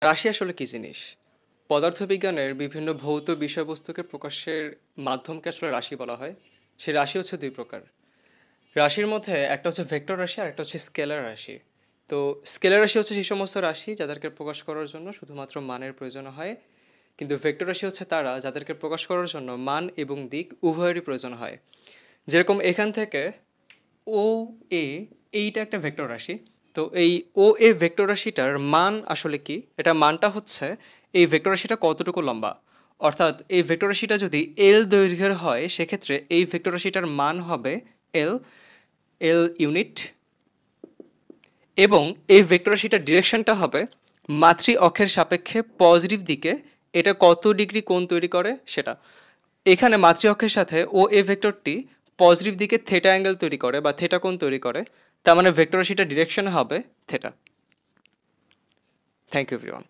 রাশি আসলে কি জিনিস? পদার্থবিজ্ঞানের বিভিন্ন ভৌত বিষয়বস্তুকে প্রকাশের মাধ্যমকে আসলে রাশি বলা হয়। সেই রাশি হচ্ছে ২ প্রকার। রাশির মধ্যে একটা হচ্ছে ভেক্টর রাশি আর একটা হচ্ছে স্কেলার রাশি। তো স্কেলার রাশি হচ্ছে সেই সমস্ত রাশি যাদেরকে প্রকাশ করার জন্য শুধুমাত্র মানের প্রয়োজন হয়। কিন্তু ভেক্টর রাশি হচ্ছে তারা যাদেরকে প্রকাশ করার জন্য মান এবং দিক উভয়েরই প্রয়োজন হয়। যেরকম এখান থেকে ও এ এইটা একটা ভেক্টর রাশি। তো এই ও এ ভেক্টর রাশিটার মান আসলে কি? এটা মানটা হচ্ছে এই ভেক্টর রাশিটা কতটুকু লম্বা। অর্থাৎ এই ভেক্টর রাশিটা যদি এল দৈর্ঘ্যের হয় সেক্ষেত্রে এই ভেক্টর রাশিটার মান হবে এল, এল ইউনিট, এবং এই ভেক্টর রাশিটার ডিরেকশনটা হবে মাতৃ অক্ষের সাপেক্ষে পজিটিভ দিকে। এটা কত ডিগ্রি কোণ তৈরি করে সেটা। এখানে মাতৃ অক্ষের সাথে ও এ ভেক্টরটি পজিটিভ দিকে থেটা অ্যাঙ্গেল তৈরি করে বা থেটা কোণ তৈরি করে। তার মানে ভেক্টর রাশিটার ডিরেকশন হবে থেটা। Thank you everyone.